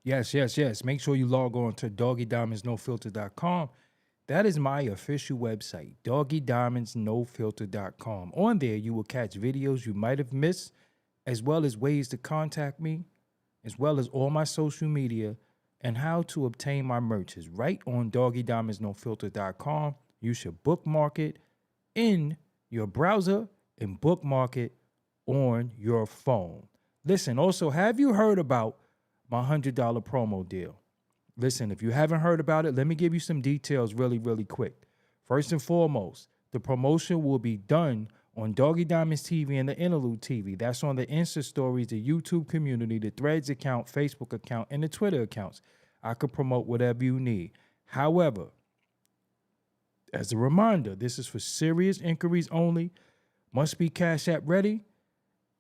Yes, yes, yes. Make sure you log on to doggydiamondsnofilter.com. That is my official website, doggydiamondsnofilter.com. On there, you will catch videos you might have missed, as well as ways to contact me, as well as all my social media and how to obtain my merch is right on doggydiamondsnofilter.com. You should bookmark it in your browser and bookmark it on your phone. Listen, also, have you heard about my $100 promo deal? Listen, if you haven't heard about it, let me give you some details really, really quick. First and foremost, the promotion will be done on Doggy Diamonds TV and the Interlude TV. That's on the Insta stories, the YouTube community, the Threads account, Facebook account, and the Twitter accounts. I could promote whatever you need. However, as a reminder, this is for serious inquiries only. Must be Cash App ready.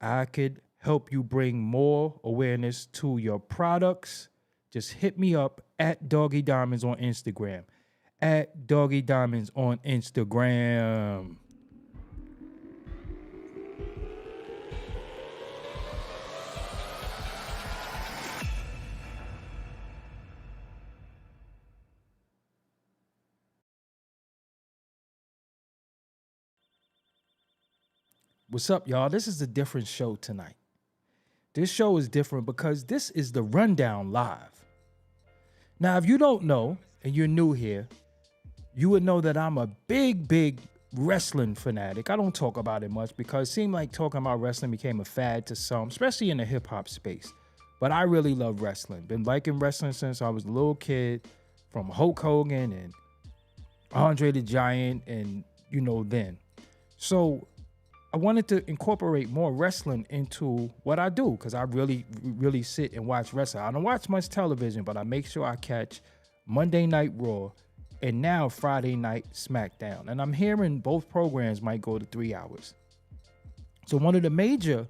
I could help you bring more awareness to your products. Just hit me up at Doggy Diamonds on Instagram. At Doggy Diamonds on Instagram. What's up, y'all? This is a different show tonight. This show is different because this is the Rundown Live. Now, if you don't know and you're new here, you would know that I'm a big wrestling fanatic. I don't talk about it much because it seemed like talking about wrestling became a fad to some, especially in the hip hop space. But I really love wrestling. Been liking wrestling since I was a little kid, from Hulk Hogan and Andre the Giant and, then. So I wanted to incorporate more wrestling into what I do because I really sit and watch wrestling. I don't watch much television, but I make sure I catch Monday Night Raw and now Friday Night SmackDown. And I'm hearing both programs might go to 3 hours. So one of the major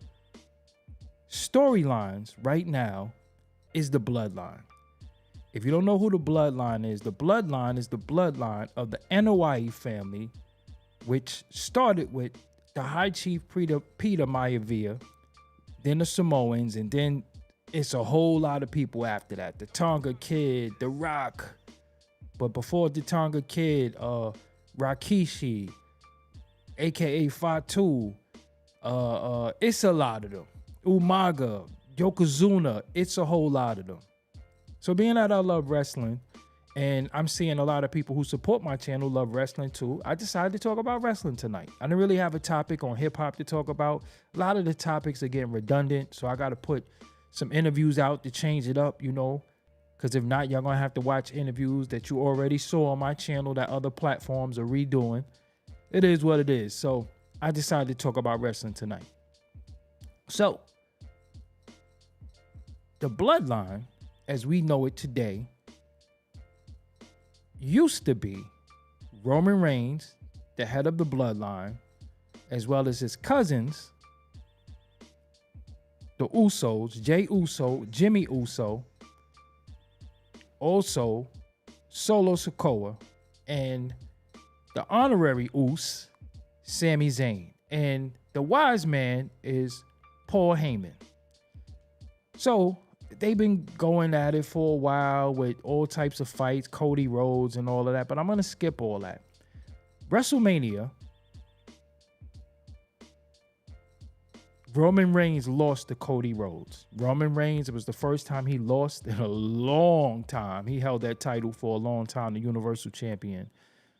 storylines right now is the bloodline. If you don't know who the bloodline is the bloodline of the NOI family, which started with the High Chief Peter Maivia, then the Samoans, and then it's a whole lot of people after that. The Tonga Kid, The Rock, but before the Tonga Kid, Rikishi, aka Fatu, it's a lot of them. Umaga, Yokozuna, it's a whole lot of them. So being that I love wrestling, and I'm seeing a lot of people who support my channel love wrestling too, I decided to talk about wrestling tonight. I didn't really have a topic on hip hop to talk about. A lot of the topics are getting redundant, so I got to put some interviews out to change it up, because if not, y'all going to have to watch interviews that you already saw on my channel that other platforms are redoing. It is what it is. So I decided to talk about wrestling tonight. So the bloodline, as we know it today, used to be Roman Reigns, the head of the bloodline, as well as his cousins, the Usos, Jey Uso, Jimmy Uso, also Solo Sikoa, and the honorary Us, Sami Zayn. And the wise man is Paul Heyman. So they've been going at it for a while with all types of fights, Cody Rhodes and all of that, but I'm going to skip all that. WrestleMania, Roman Reigns lost to Cody Rhodes. Roman Reigns, it was the first time he lost in a long time. He held that title for a long time, the Universal Champion.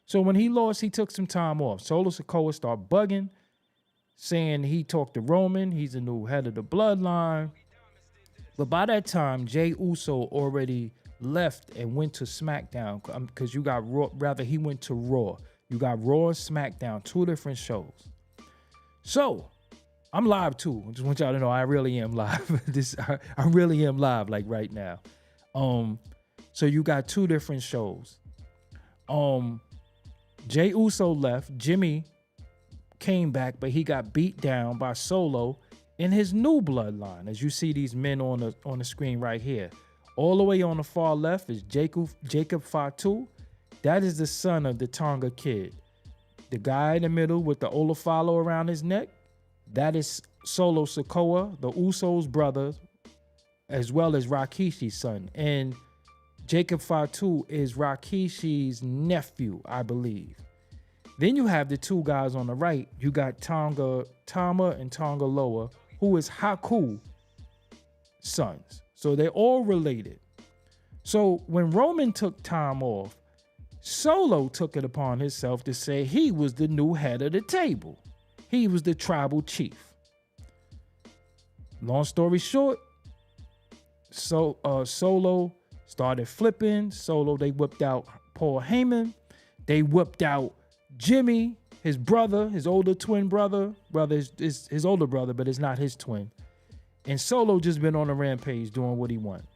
So when he lost, he took some time off. Solo Sikoa started bugging, saying he talked to Roman. He's the new head of the bloodline. But by that time, Jey Uso already left and went to SmackDown because you got Raw. Rather, he went to Raw. You got Raw and SmackDown, two different shows. So I'm live too. I just want y'all to know I really am live. I really am live like right now. So you got two different shows. Jey Uso left. Jimmy came back, but he got beat down by Solo in his new bloodline, as you see these men on the screen right here. All the way on the far left is Jacob Fatu. That is the son of the Tonga Kid. The guy in the middle with the Olafalo around his neck, that is Solo Sikoa, the Usos' brother, as well as Rakishi's son. And Jacob Fatu is Rakishi's nephew, I believe. Then you have the two guys on the right. You got Tama and Tonga Loa, who is Haku sons. So they're all related. So when Roman took time off, Solo took it upon himself to say he was the new head of the table. He was the tribal chief. Long story short, Solo started flipping. Solo, they whipped out Paul Heyman. They whipped out Jimmy, his brother, his older twin brother. Is his older brother, but it's not his twin. And Solo just been on a rampage doing what he wants.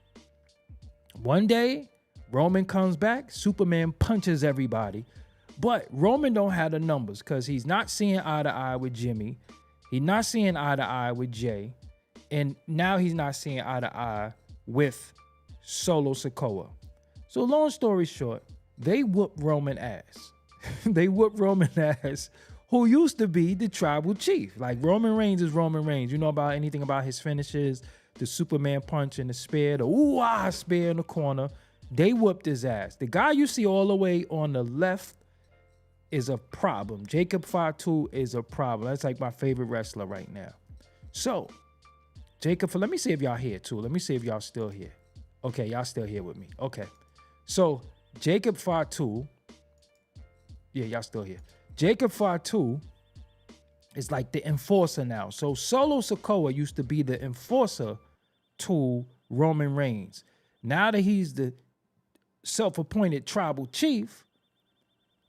One day, Roman comes back, Superman punches everybody, but Roman don't have the numbers because he's not seeing eye to eye with Jimmy. He's not seeing eye to eye with Jay. And now he's not seeing eye to eye with Solo Sikoa. So long story short, they whoop Roman ass. They whoop Roman ass, who used to be the tribal chief. Like Roman Reigns is Roman Reigns. You know about anything about his finishes, the Superman punch and the spear, the ooh-ah spear in the corner. They whooped his ass. The guy you see all the way on the left is a problem. Jacob Fatu is a problem. That's like my favorite wrestler right now. So, Jacob, let me see if y'all here too. Let me see if y'all still here. Okay, y'all still here with me. Okay. So, Jacob Fatu, yeah, y'all still here. Jacob Fatu is like the enforcer now. So, Solo Sikoa used to be the enforcer to Roman Reigns. Now that he's the self-appointed tribal chief,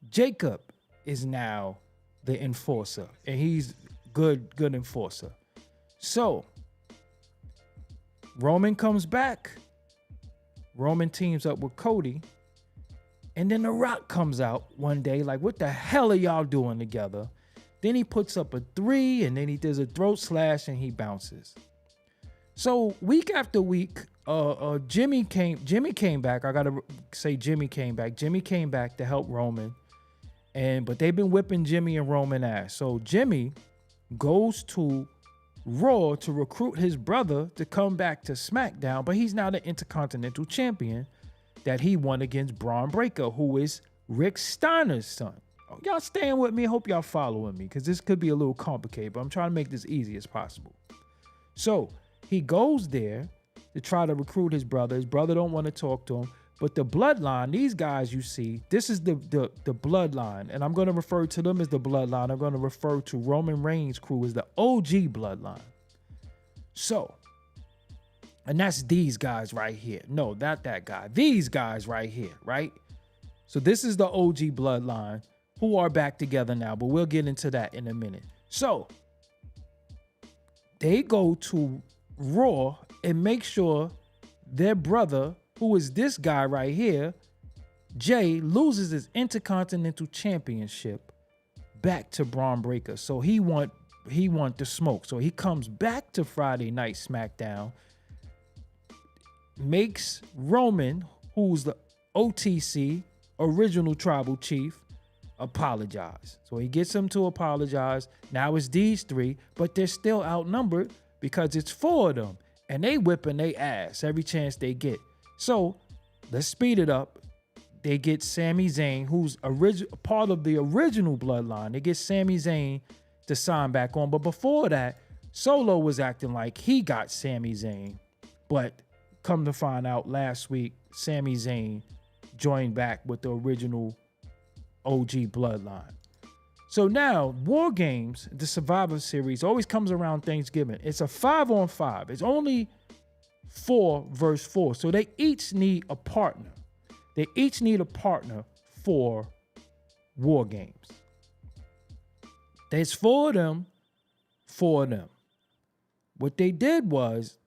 Jacob is now the enforcer, and he's good enforcer. So Roman comes back. Roman teams up with Cody, and then The Rock comes out one day like, what the hell are y'all doing together? Then he puts up a 3, and then he does a throat slash, and he bounces. So week after week, Jimmy came back. I gotta say Jimmy came back. Jimmy came back to help Roman, but they've been whipping Jimmy and Roman ass. So Jimmy goes to Raw to recruit his brother to come back to SmackDown, but he's now the Intercontinental Champion that he won against Braun Breaker, who is Rick Steiner's son. Y'all staying with me? I hope y'all following me, because this could be a little complicated, but I'm trying to make this easy as possible. So he goes there to try to recruit his brother. His brother don't want to talk to him. But the bloodline, these guys you see, this is the bloodline. And I'm going to refer to them as the bloodline. I'm going to refer to Roman Reigns' crew as the OG bloodline. So, and that's these guys right here. No, not that guy. These guys right here, right? So this is the OG bloodline who are back together now. But we'll get into that in a minute. So, they go to Raw and make sure their brother, who is this guy right here, Jay, loses his Intercontinental Championship back to Braun Breaker. So he want the smoke. So he comes back to Friday Night SmackDown, makes Roman, who's the OTC, original tribal chief, apologize. So he gets him to apologize. Now it's these 3, but they're still outnumbered because it's 4 of them. And they whipping their ass every chance they get. So let's speed it up. They get Sami Zayn, who's part of the original bloodline. They get Sami Zayn to sign back on. But before that, Solo was acting like he got Sami Zayn. But come to find out last week, Sami Zayn joined back with the original OG bloodline. So now, War Games, the Survivor Series, always comes around Thanksgiving. It's a 5-on-5. It's only 4 versus 4. So they each need a partner. They each need a partner for War Games. There's 4 of them, 4 of them. What they did was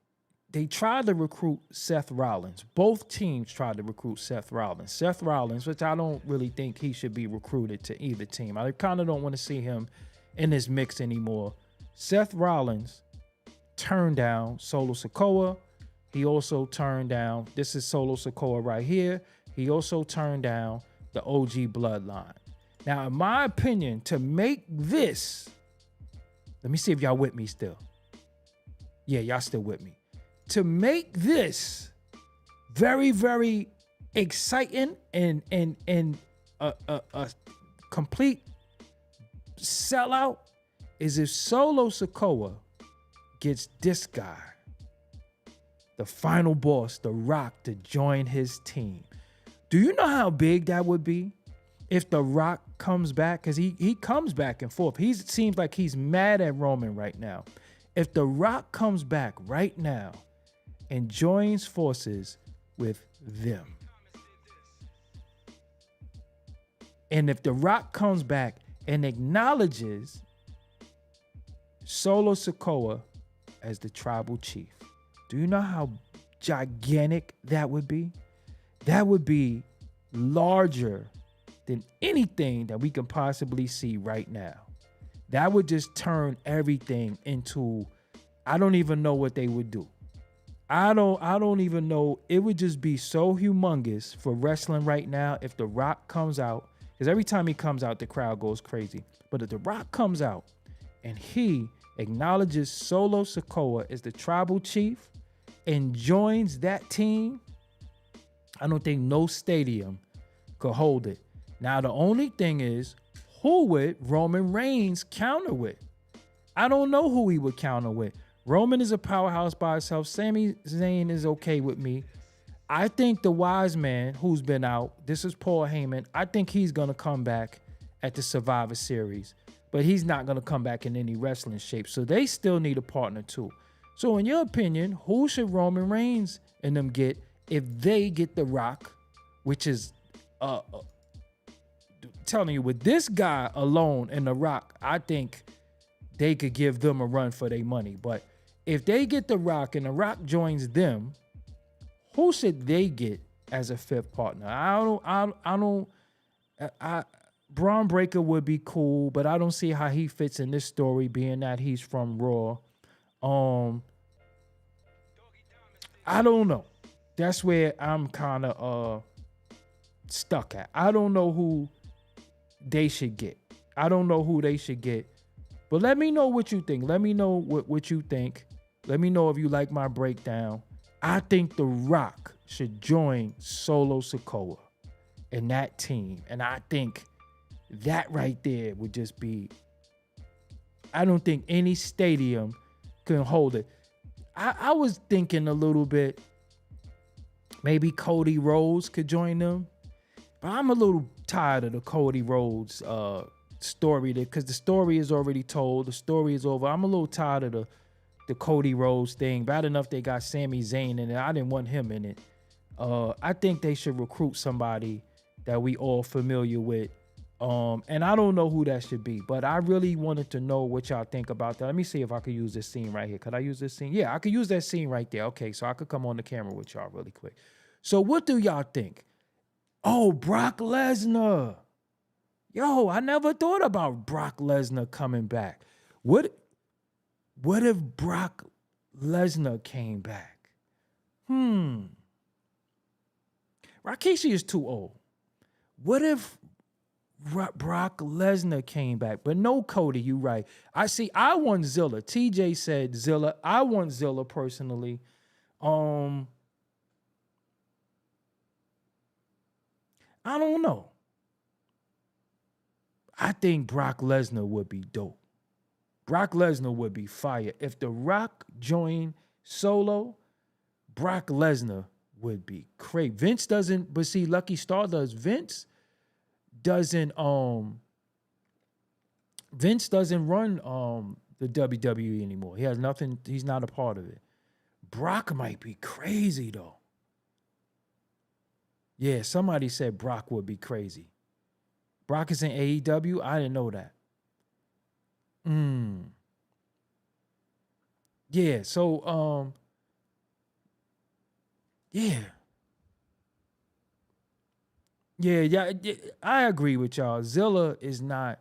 they tried to recruit Seth Rollins. Both teams tried to recruit Seth Rollins. Seth Rollins, which I don't really think he should be recruited to either team. I kind of don't want to see him in this mix anymore. Seth Rollins turned down Solo Sikoa. He also turned down, this is Solo Sikoa right here. He also turned down the OG bloodline. Now, in my opinion, to make this, let me see if y'all with me still. Yeah, y'all still with me. to make this very, very exciting and a complete sellout is if Solo Sikoa gets this guy, the final boss, The Rock, to join his team. Do you know how big that would be if The Rock comes back? Because he comes back and forth. He seems like he's mad at Roman right now. If The Rock comes back right now and joins forces with them, and if The Rock comes back and acknowledges Solo Sikoa as the tribal chief, do you know how gigantic that would be? That would be larger than anything that we can possibly see right now. That would just turn everything into, I don't even know what they would do. I don't even know. It would just be so humongous for wrestling right now if The Rock comes out. Because every time he comes out, the crowd goes crazy. But if The Rock comes out and he acknowledges Solo Sikoa as the tribal chief and joins that team, I don't think no stadium could hold it. Now, the only thing is, who would Roman Reigns counter with? I don't know who he would counter with. Roman is a powerhouse by himself. Sami Zayn is okay with me. I think the wise man who's been out, this is Paul Heyman, I think he's going to come back at the Survivor Series. But he's not going to come back in any wrestling shape. So they still need a partner too. So in your opinion, who should Roman Reigns and them get if they get The Rock, which is, telling you, with this guy alone and The Rock, I think they could give them a run for their money. But if they get The Rock and The Rock joins them, who should they get as a fifth partner? Braun Breaker would be cool, but I don't see how he fits in this story, being that he's from Raw. I don't know. That's where I'm kind of stuck at. I don't know who they should get. But let me know what you think. Let me know what you think. Let me know if you like my breakdown. I think The Rock should join Solo Sikoa in that team. And I think that right there would just be, I don't think any stadium can hold it. I was thinking a little bit, maybe Cody Rhodes could join them. But I'm a little tired of the Cody Rhodes story, because the story is already told. The story is over. I'm a little tired of the Cody Rhodes thing. Bad enough they got Sami Zayn in it. I didn't want him in it. I think they should recruit somebody that we all familiar with. And I don't know who that should be, but I really wanted to know what y'all think about that. Let me see if I could use this scene right here. Could I use this scene? Yeah, I could use that scene right there. Okay, so I could come on the camera with y'all really quick. So what do y'all think? Oh, Brock Lesnar. Yo, I never thought about Brock Lesnar coming back. What if Brock Lesnar came back? Rikishi is too old. What if Brock Lesnar came back? But no, Cody, you right. I want Zilla. TJ said Zilla. I want Zilla personally. I don't know. I think Brock Lesnar would be dope. Brock Lesnar would be fire. If The Rock joined Solo, Brock Lesnar would be crazy. Vince doesn't, but see, Lucky Star does. Vince doesn't run the WWE anymore. He has nothing, he's not a part of it. Brock might be crazy though. Yeah, somebody said Brock would be crazy. Brock is in AEW? I didn't know that. Yeah, so yeah. Yeah, I agree with y'all. Zilla is not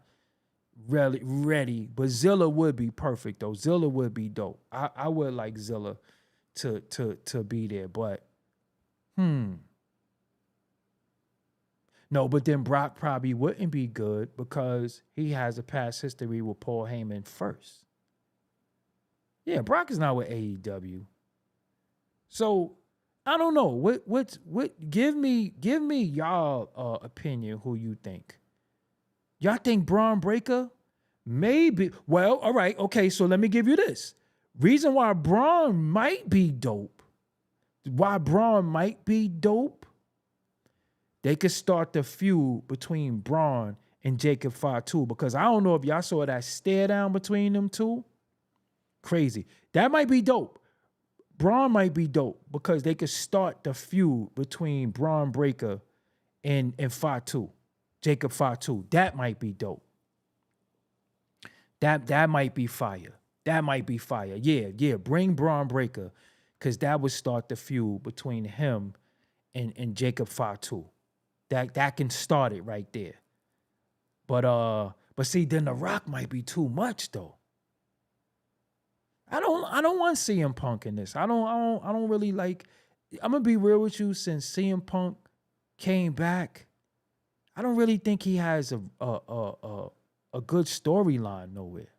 really ready, but Zilla would be perfect though. Zilla would be dope. I would like Zilla to be there, but no, but then Brock probably wouldn't be good because he has a past history with Paul Heyman first. Yeah, Brock is not with AEW. So I don't know. What give me y'all opinion who you think. Y'all think Braun Breaker? Maybe. Well, all right. Okay, so let me give you this. Reason why Braun might be dope. Why Braun might be dope. They could start the feud between Braun and Jacob Fatu, because I don't know if y'all saw that stare down between them two. Crazy. That might be dope. Braun might be dope because they could start the feud between Braun Breaker and Fatu, Jacob Fatu. That might be dope. That might be fire. That might be fire. Yeah. Bring Braun Breaker, because that would start the feud between him and Jacob Fatu. That can start it right there. But see, then The Rock might be too much though. I don't want CM Punk in this. I don't really like. I'm gonna be real with you. Since CM Punk came back, I don't really think he has a good storyline nowhere.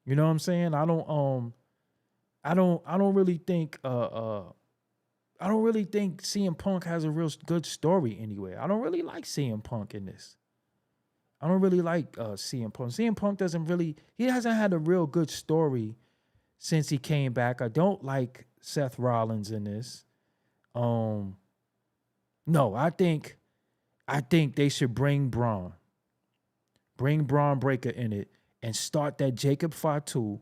You know what I'm saying? I don't really think CM Punk has a real good story anywhere. I don't really like CM Punk in this. I don't really like CM Punk. CM Punk he hasn't had a real good story since he came back. I don't like Seth Rollins in this. No, I think they should bring Braun Breaker in it and start that Jacob Fatu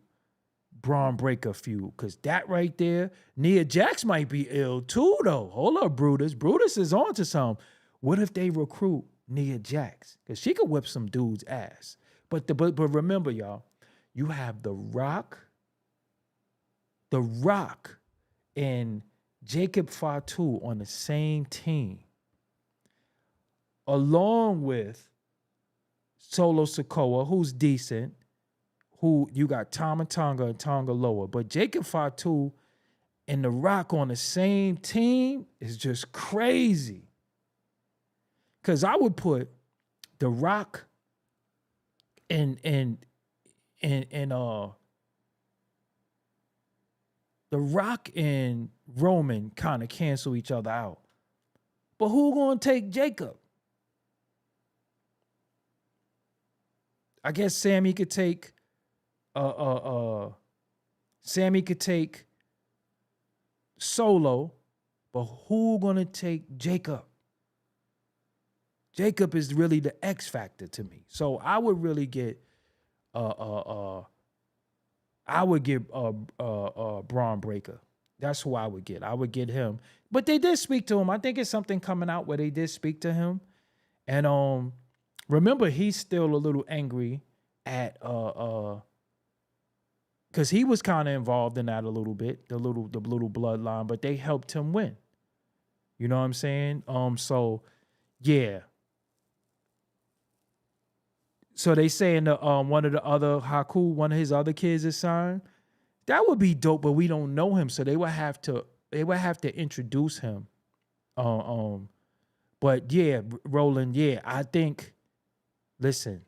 Braun Breaker feud, because that right there, Nia Jax might be ill too though. Hold up, Brutus. Brutus is on to something. What if they recruit Nia Jax? Because she could whip some dude's ass. But remember, y'all, you have The Rock and Jacob Fatu on the same team, along with Solo Sikoa, who's decent, who you got Tama Tonga and Tonga Loa. But Jacob Fatu and The Rock on the same team is just crazy. Because I would put The Rock and The Rock and Roman kind of cancel each other out. But who gonna take Jacob? I guess Sammy could take Solo, but who gonna take Jacob? Jacob is really the X factor to me. So I would really get Braun Breaker. That's who I would get. I would get him. But they did speak to him. I think it's something coming out where they did speak to him. And remember, he's still a little angry at because he was kind of involved in that a little bit, the little bloodline, but they helped him win. You know what I'm saying? So yeah. So they saying that one of his other kids is signed. That would be dope, but we don't know him, so they would have to introduce him. But yeah, Roland, yeah, I think Bronson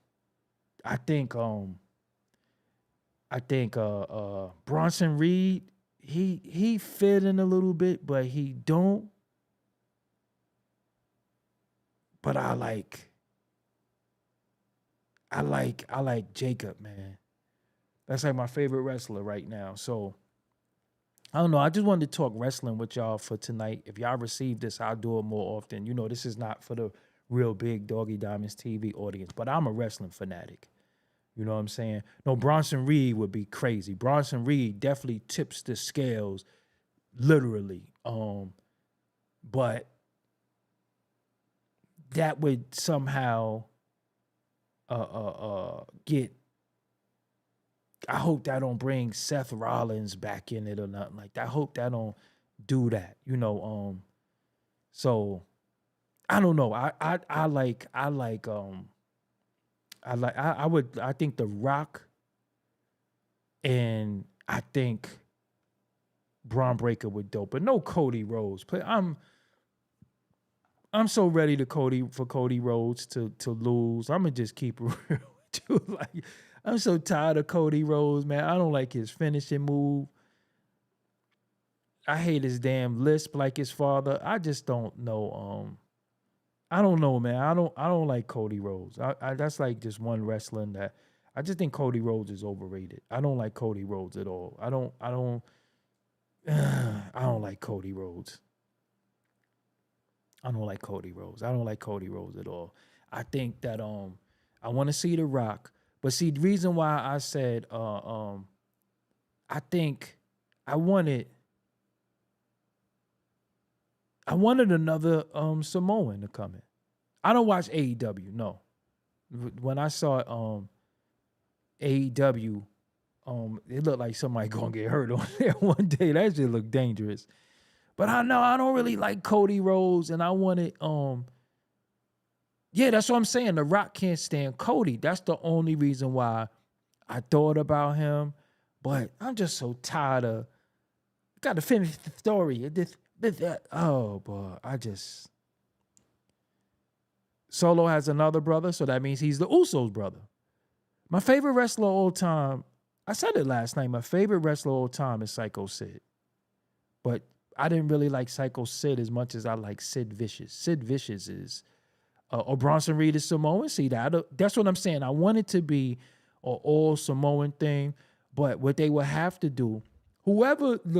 Reed, he fit in a little bit, but he don't. But I like Jacob, man. That's like my favorite wrestler right now. So I don't know. I just wanted to talk wrestling with y'all for tonight. If y'all receive this, I'll do it more often. You know, this is not for the real big Doggy Diamonds TV audience, but I'm a wrestling fanatic. You know what I'm saying? No, Bronson Reed would be crazy. Bronson Reed definitely tips the scales, literally. But that would somehow get. I hope that don't bring Seth Rollins back in it or nothing like that. I hope that don't do that. You know. So I don't know. I think The Rock and I think Braun Breaker would dope, but no Cody Rhodes. I'm so ready for Cody Rhodes to lose. I'm gonna just keep it real with you. Like, I'm so tired of Cody Rhodes, man. I don't like his finishing move. I hate his damn lisp like his father. I just don't know. I don't know, man. I don't like Cody Rhodes. That's like just one wrestling that I just think Cody Rhodes is overrated. I don't like Cody Rhodes at all. I don't like Cody Rhodes. I don't like Cody Rhodes. I don't like Cody Rhodes at all. I think that I want to see The Rock, but see the reason why I said I think I wanted another Samoan to come in. I don't watch AEW. No, when I saw AEW, it looked like somebody gonna get hurt on there one day. That just looked dangerous. But I know I don't really like Cody Rhodes, and I wanted yeah, that's what I'm saying. The Rock can't stand Cody. That's the only reason why I thought about him. But I'm just so tired of got to finish the story. Oh boy, Solo has another brother, so that means he's the Usos' brother. My favorite wrestler of all time, I said it last night, my favorite wrestler of all time is Psycho Sid. But I didn't really like Psycho Sid as much as I like Sid Vicious. Sid Vicious is, or Bronson Reed is Samoan. See, that's what I'm saying. I want it to be an all Samoan thing, but what they will have to do, whoever the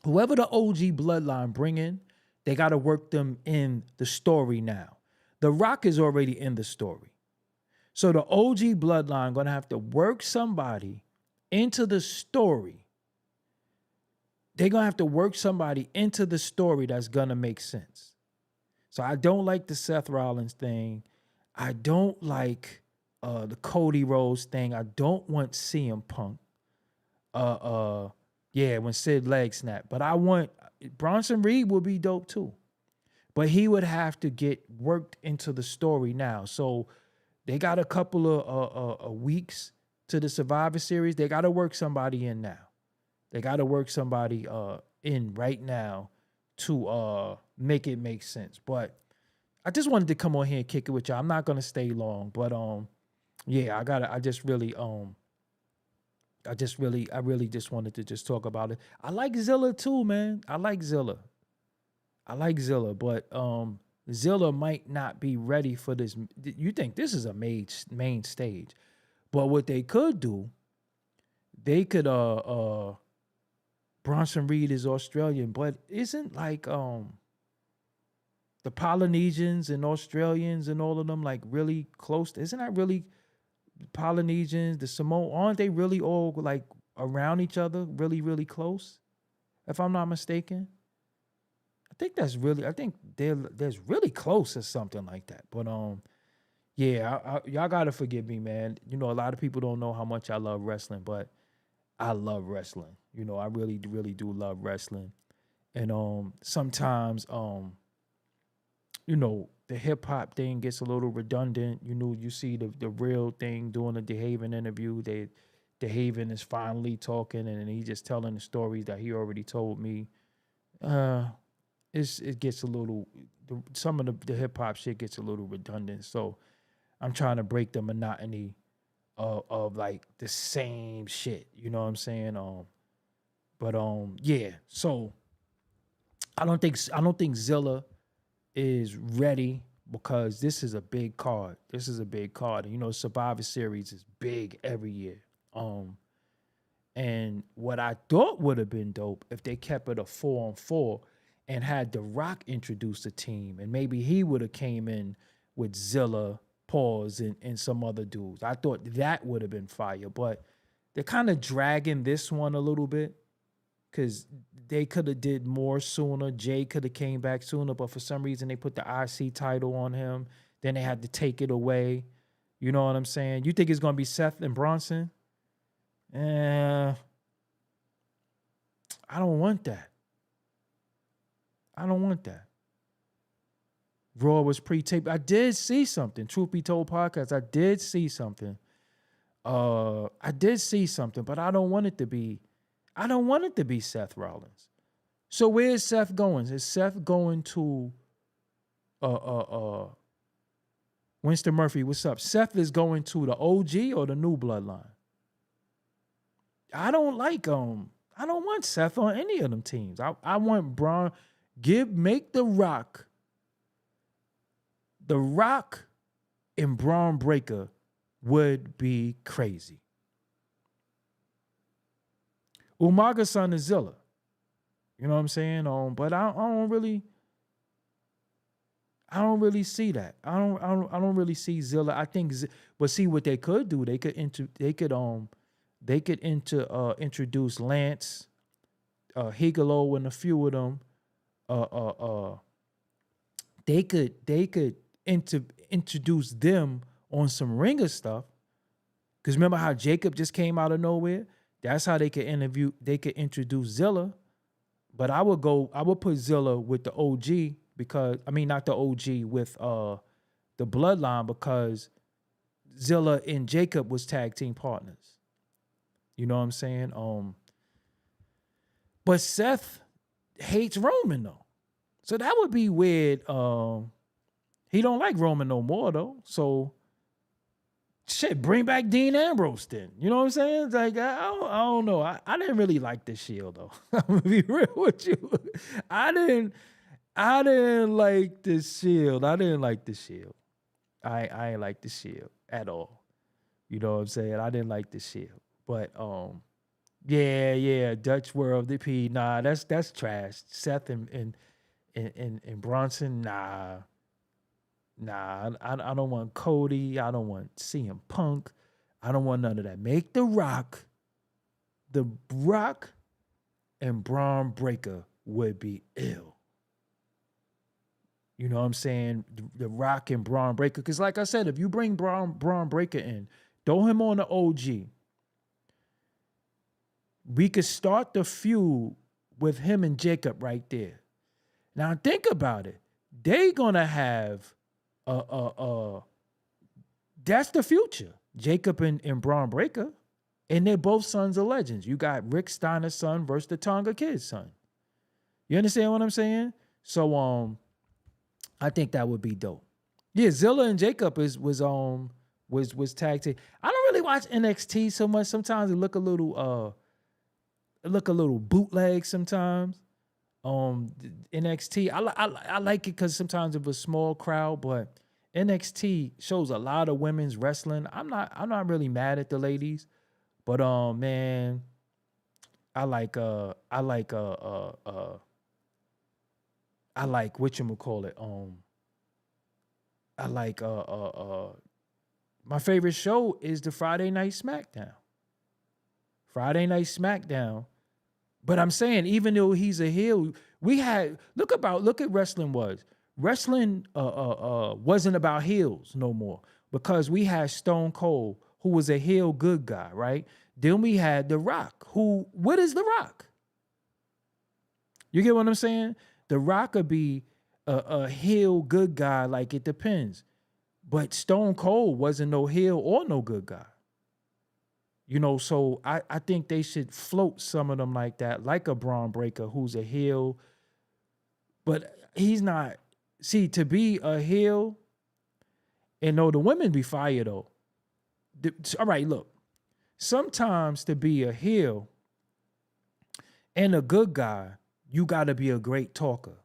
OG bloodline bring in, they got to work them in the story now. The Rock is already in the story. So the OG bloodline going to have to work somebody into the story. They're going to have to work somebody into the story that's going to make sense. So I don't like the Seth Rollins thing. I don't like the Cody Rhodes thing. I don't want CM Punk. Yeah, when Sid leg snapped. But I want Bronson Reed will be dope too. But he would have to get worked into the story now. So they got a couple of weeks to the Survivor Series. They got to work somebody in now. They got to work somebody in right now to make it make sense. But I just wanted to come on here and kick it with y'all. I'm not gonna stay long, but yeah, I really just wanted to just talk about it. I like Zilla too, man. I like Zilla, but Zilla might not be ready for this. You think this is a main stage, but what they could do, they could Bronson Reed is Australian, but isn't like the Polynesians and Australians and all of them like really close? Isn't that really Polynesians, the Samoan? Aren't they really all like around each other, really, really close? If I'm not mistaken, I think there's really close or something like that. But yeah, y'all gotta forgive me, man. You know, a lot of people don't know how much I love wrestling, but I love wrestling. You know, I really, really do love wrestling. And sometimes you know, the hip hop thing gets a little redundant. You know, you see the real thing doing a DeHaven interview. DeHaven is finally talking, and he just telling the stories that he already told me. It gets a little, some of the hip hop shit gets a little redundant. So I'm trying to break the monotony of like the same shit. You know what I'm saying? But yeah. So I don't think Zilla is ready because this is a big card. And, you know, Survivor Series is big every year. And what I thought would have been dope if they kept it a 4-on-4 and had The Rock introduce the team, and maybe he would have came in with Zilla, Pause, and some other dudes. I thought that would have been fire, but they're kind of dragging this one a little bit because they could have did more sooner. Jay could have came back sooner, but for some reason they put the IC title on him. Then they had to take it away. You know what I'm saying? You think it's going to be Seth and Bronson? I don't want that. Raw was pre-taped. I did see something. Truth be told, podcast, I did see something. But I don't want it to be Seth Rollins. So where is Seth going? Is Seth going to Winston Murphy? What's up? Seth is going to the OG or the new bloodline? I don't like I don't want Seth on any of them teams. I want Braun. Make The Rock and Braun Breaker would be crazy. Umaga's son is Zilla. You know what I'm saying? But I don't really see that. I don't really see Zilla. I think, but see what they could do. They could introduce Lance, Higalo, and a few of them. They could introduce them on some ringer stuff. Because remember how Jacob just came out of nowhere? That's how they could introduce Zilla. But I would put Zilla with the OG because, I mean, not the OG, with the bloodline, because Zilla and Jacob was tag team partners. You know what I'm saying? But Seth hates Roman though. So that would be weird. He don't like Roman no more though. So shit, bring back Dean Ambrose then. You know what I'm saying? It's like, I don't know. I didn't really like the Shield though. I'm gonna be real with you. I didn't like the Shield. I ain't like the Shield at all. You know what I'm saying? I didn't like the Shield. But yeah, Dutch World DP. Nah, that's trash. Seth and Bronson, nah, I don't want Cody. I don't want CM Punk. I don't want none of that. Make The Rock and Braun Breaker would be ill. You know what I'm saying? The Rock and Braun Breaker. Because like I said, if you bring Braun Breaker in, throw him on the OG, we could start the feud with him and Jacob right there. Now think about it. They gonna have that's the future. Jacob and Braun Breaker. And they're both sons of legends. You got Rick Steiner's son versus the Tonga Kid's son. You understand what I'm saying? So I think that would be dope. Yeah, Zilla and Jacob was tag team. I don't really watch NXT so much. Sometimes it look a little bootleg sometimes. NXT, I like it because sometimes it was a small crowd, but NXT shows a lot of women's wrestling. I'm not really mad at the ladies, but man, I like whatchamacallit. I like my favorite show is the Friday Night SmackDown. But I'm saying, even though he's a heel, look at wrestling was. Wrestling wasn't about heels no more, because we had Stone Cold, who was a heel good guy, right? Then we had The Rock, what is The Rock? You get what I'm saying? The Rock could be a heel good guy, like it depends. But Stone Cold wasn't no heel or no good guy. You know, so I think they should float some of them like that, like a Braun Breaker who's a heel, but he's not. See, to be a heel, and no, the women be fire though. All right, look. Sometimes to be a heel and a good guy, you got to be a great talker.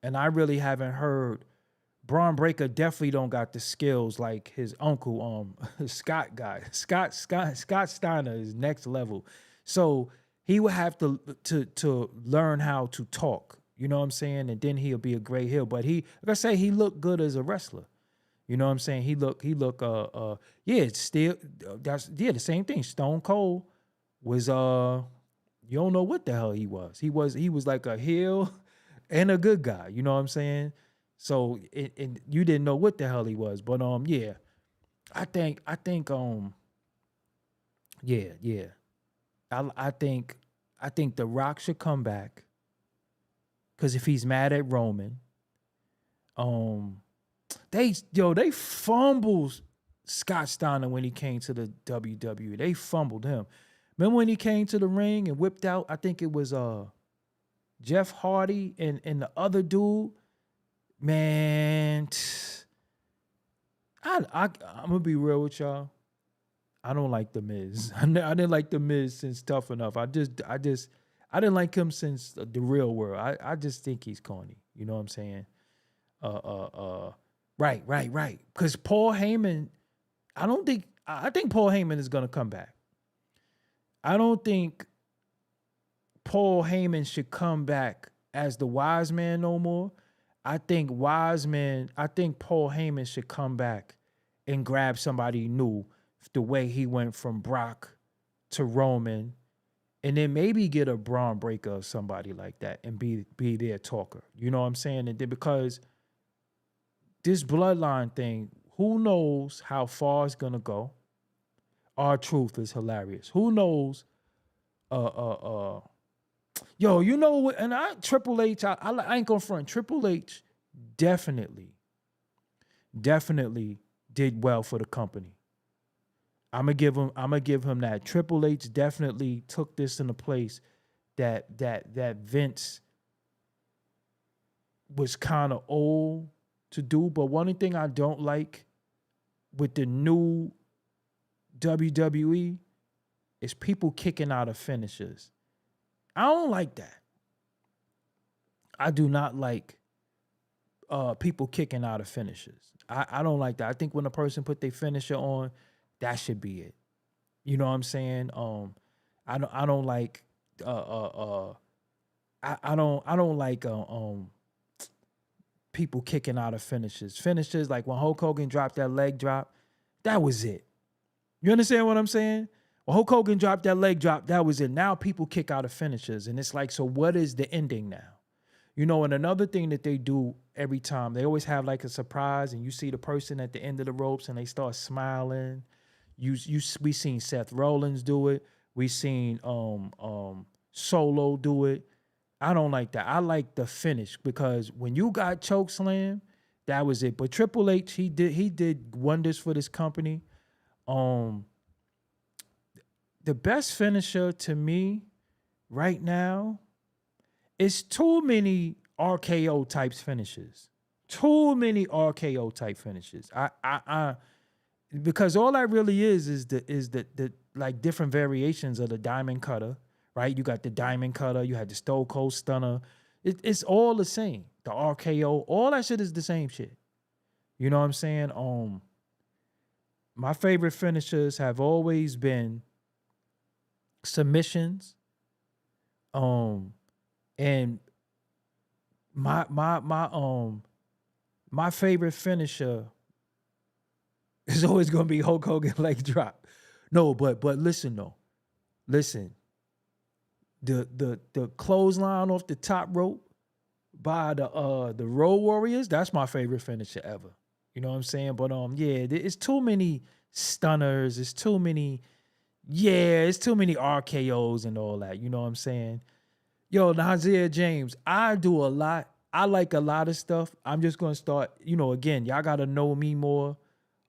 And I really haven't heard. Braun Breaker definitely don't got the skills like his uncle, Scott guy. Scott Steiner is next level. So he would have to learn how to talk. You know what I'm saying? And then he'll be a great heel. But like I say, he looked good as a wrestler. You know what I'm saying? The same thing. Stone Cold was you don't know what the hell he was. He was like a heel and a good guy. You know what I'm saying? So you didn't know what the hell he was, but yeah, I think I think The Rock should come back, because if he's mad at Roman, they fumbled Scott Steiner when he came to the WWE. They fumbled him. Remember when he came to the ring and whipped out? I think it was Jeff Hardy and the other dude. Man, I'm gonna be real with y'all. I don't like The Miz. I didn't like The Miz since Tough Enough. I I didn't like him since the real world. I just think he's corny. You know what I'm saying? Right. Because Paul Heyman, I think Paul Heyman is gonna come back. I don't think Paul Heyman should come back as the wise man no more. I think Paul Heyman should come back and grab somebody new the way he went from Brock to Roman, and then maybe get a Braun Breaker or somebody like that and be their talker. You know what I'm saying? And then because this bloodline thing, who knows how far it's gonna go? R-Truth is hilarious. Who knows? Yo, you know what? And Triple H, I ain't gonna front. Triple H definitely did well for the company. I'm gonna give him that. Triple H definitely took this in a place that Vince was kind of old to do. But one thing I don't like with the new WWE is people kicking out of finishers. I don't like that. I do not like people kicking out of finishers. I don't like that. I think when a person put their finisher on, that should be it. You know what I'm saying? I don't like I don't like people kicking out of finishers. Finishers, like when Hulk Hogan dropped that leg drop, that was it. You understand what I'm saying? When Hulk Hogan dropped that leg drop, that was it. Now people kick out of finishers. And it's like, so what is the ending now? You know, and another thing that they do every time, they always have like a surprise, and you see the person at the end of the ropes and they start smiling. We seen Seth Rollins do it. We seen Solo do it. I don't like that. I like the finish, because when you got choke slam, that was it. But Triple H, he did wonders for this company. The best finisher to me right now is too many RKO types finishes. Too many RKO type finishes. Because all that really is the like different variations of the diamond cutter, right? You got the diamond cutter, you had the Stone Cold Stunner. It's all the same. The RKO, all that shit is the same shit. You know what I'm saying? My favorite finishers have always been submissions. And my favorite finisher is always gonna be Hulk Hogan leg drop. No, but listen though. Listen. The clothesline off the top rope by the Road Warriors, that's my favorite finisher ever. You know what I'm saying? But yeah, it's too many stunners, it's too many RKOs and all that. You know what I'm saying? Yo, Isaiah James, I do a lot. I like a lot of stuff. I'm just gonna start, again, y'all gotta know me more.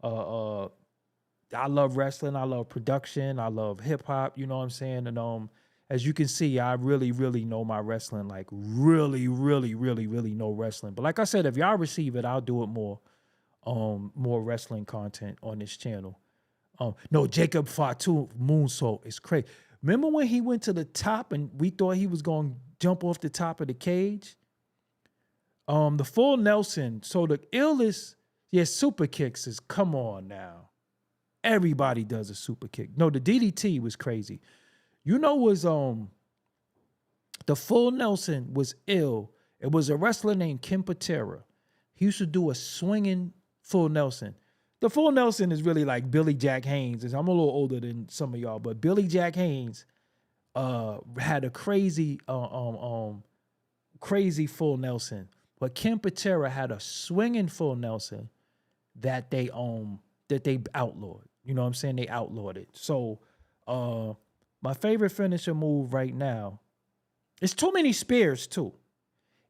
I love wrestling, I love production, I love hip hop, you know what I'm saying? And as you can see, I really, really know my wrestling, like really, really, really, really know wrestling. But like I said, if y'all receive it, I'll do it more wrestling content on this channel. No, Jacob Fatu moonsault is crazy. Remember when he went to the top and we thought he was going to jump off the top of the cage? The full Nelson. So the illest, super kicks is, come on now. Everybody does a super kick. No, the DDT was crazy. Was the full Nelson was ill. It was a wrestler named Ken Patera. He used to do a swinging full Nelson. The full Nelson is really like Billy Jack Haynes. I'm a little older than some of y'all, but Billy Jack Haynes had a crazy crazy full Nelson. But Ken Patera had a swinging full Nelson that they outlawed. You know what I'm saying? They outlawed it. So my favorite finisher move right now, it's too many spears too.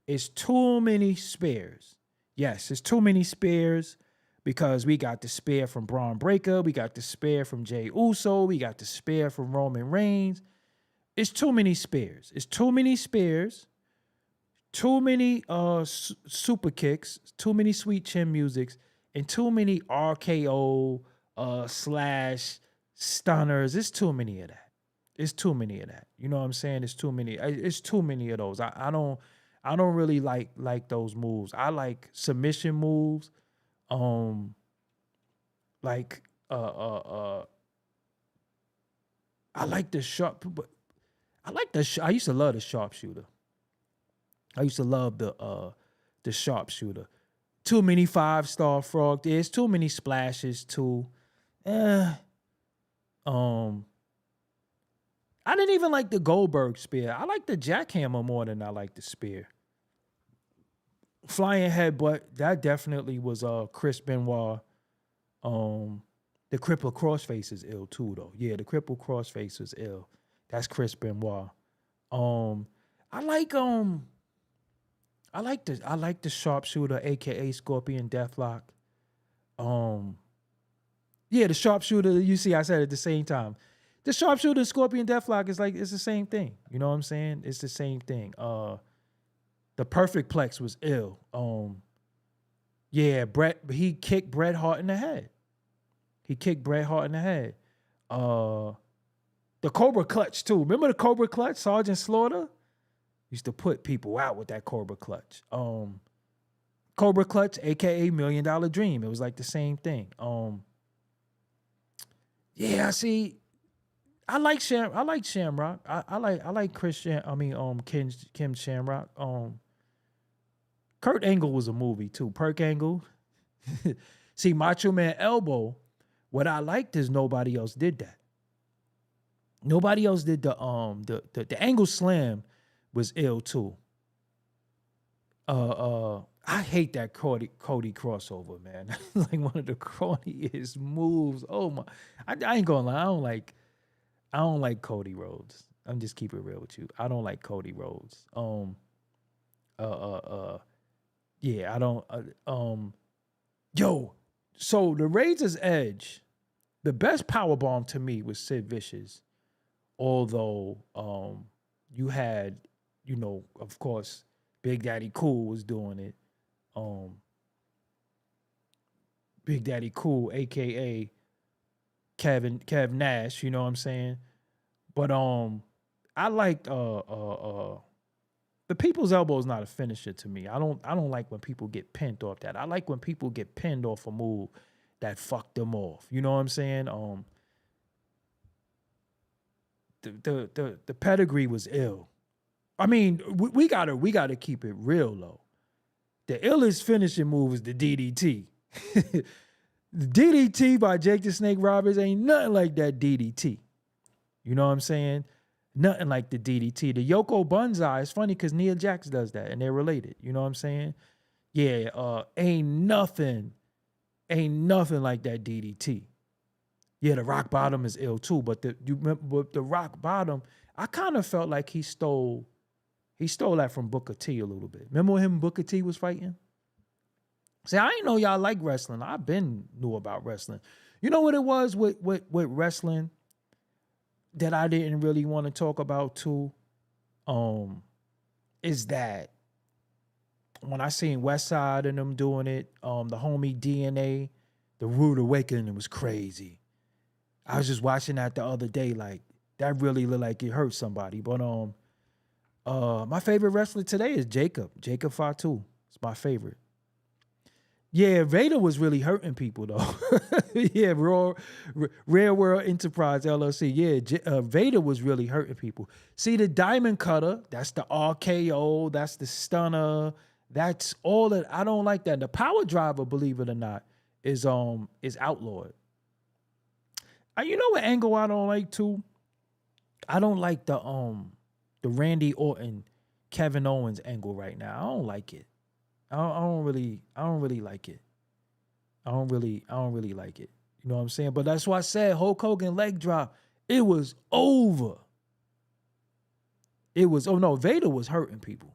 It's too many spears. Yes, it's too many spears. Because we got the spear from Braun Breaker, we got the spear from Jey Uso, we got the spear from Roman Reigns. It's too many spears. It's too many spears, too many super kicks, too many sweet chin musics, and too many RKO / stunners. It's too many of that. It's too many of that. You know what I'm saying? It's too many. It's too many of those. I don't really like those moves. I like submission moves. Um, like I like the sharp, but I like I used to love the sharpshooter. I used to love the sharpshooter. Too many 5-star frog. There's too many splashes too. Eh. I didn't even like the Goldberg spear. I like the jackhammer more than I like the spear. Flying headbutt, that definitely was Chris Benoit. The cripple crossface is ill too, though. Yeah, the cripple crossface is ill. That's Chris Benoit. I like the sharpshooter, aka Scorpion Deathlock. Yeah, the sharpshooter. You see, I said it at the same time. The sharpshooter, Scorpion Deathlock is it's the same thing. You know what I'm saying? It's the same thing. The perfect plex was ill. Yeah, he kicked Bret Hart in the head. The Cobra Clutch too. Remember the Cobra Clutch? Sergeant Slaughter used to put people out with that Cobra Clutch. Cobra Clutch, aka $1 Million Dream. It was like the same thing. Yeah, see, I like Shamrock. I like Christian. Kim Shamrock. Kurt Angle was a movie too. Perk Angle. See, Macho Man Elbow. What I liked is nobody else did that. Nobody else did the Angle Slam was ill too. I hate that Cody crossover, man. Like one of the corniest moves. Oh my! I ain't gonna lie. I don't like Cody Rhodes. I'm just keep it real with you. I don't like Cody Rhodes. Yeah, I don't. Yo, so the Razor's Edge, the best powerbomb to me was Sid Vicious. Although, you had, of course, Big Daddy Cool was doing it. Big Daddy Cool, aka Kev Nash, you know what I'm saying? But I liked the people's elbow is not a finisher to me. I don't like when people get pinned off that. I like when people get pinned off a move that fucked them off. You know what I'm saying? The pedigree was ill. I mean, we gotta keep it real though. The illest finishing move is the DDT. The DDT by Jake the Snake Roberts ain't nothing like that DDT. You know what I'm saying? Nothing like the DDT. The Yoko Banzai is funny because Nia Jax does that and they're related. You know what I'm saying? Yeah, ain't nothing like that DDT. Yeah, the rock bottom is ill too, but the rock bottom, I kind of felt like he stole that from Booker T a little bit. Remember when him and Booker T was fighting? See, I didn't know y'all like wrestling. I been knew about wrestling. You know what it was with wrestling that I didn't really want to talk about too? Is that when I seen Westside and them doing it, the homie DNA, the Rude Awakening was crazy. I was just watching that the other day, like that really looked like it hurt somebody. But my favorite wrestler today is Jacob Fatu. It's my favorite. Yeah, Vader was really hurting people though. Yeah, Rare World Enterprise LLC. Yeah, Vader was really hurting people. See, the Diamond Cutter, that's the RKO, that's the Stunner, that's all that. I don't like that. The Power Driver, believe it or not, is outlawed. You know what angle I don't like too? I don't like the Randy Orton, Kevin Owens angle right now. I don't like it. I don't really like it. I don't really like it. You know what I'm saying? But that's why I said Hulk Hogan leg drop. It was over. Vader was hurting people.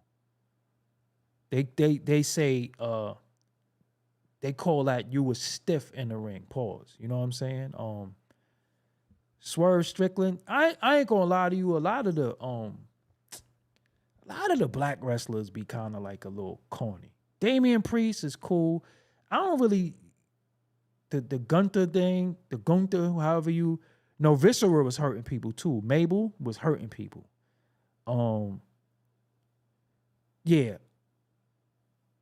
They say they call that you was stiff in the ring. Pause. You know what I'm saying? Swerve Strickland. I ain't gonna lie to you. A lot of the black wrestlers be kind of like a little corny. Damian Priest is cool. I don't really the Gunther thing, the Gunther, however you No, Viscera was hurting people too. Mabel was hurting people. Yeah.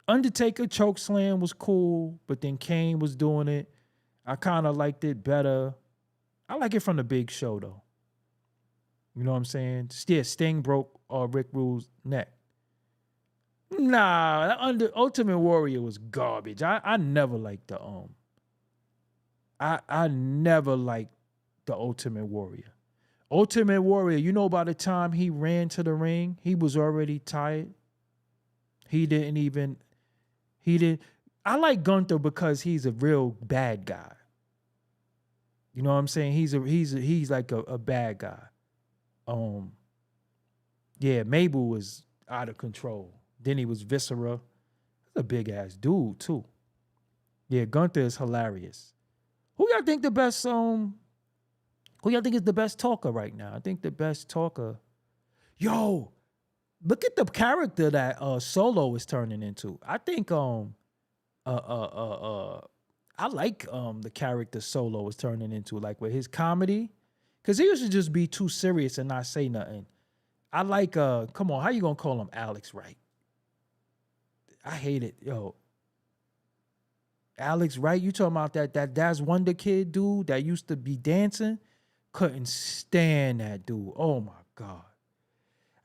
Undertaker chokeslam was cool, but then Kane was doing it. I kind of liked it better. I like it from the Big Show though. You know what I'm saying? Yeah, Sting broke Rick Rude's neck. Nah, Ultimate Warrior was garbage. I never liked the I never liked the Ultimate Warrior. Ultimate Warrior, you know, by the time he ran to the ring, he was already tired. He didn't. I like Gunther because he's a real bad guy. You know what I'm saying? He's like a bad guy. Yeah, Mabel was out of control. Then he was Viscera. That's a big ass dude too. Yeah, Gunther is hilarious. Who y'all think the best who y'all think is the best talker right now? I think the best talker. Yo, look at the character that Solo is turning into. I think I like the character Solo is turning into, like with his comedy. Cause he used to just be too serious and not say nothing. I like come on, how you gonna call him Alex Wright? I hate it, yo. Alex Wright, you talking about that That's Wonder Kid dude that used to be dancing? Couldn't stand that dude. Oh my God.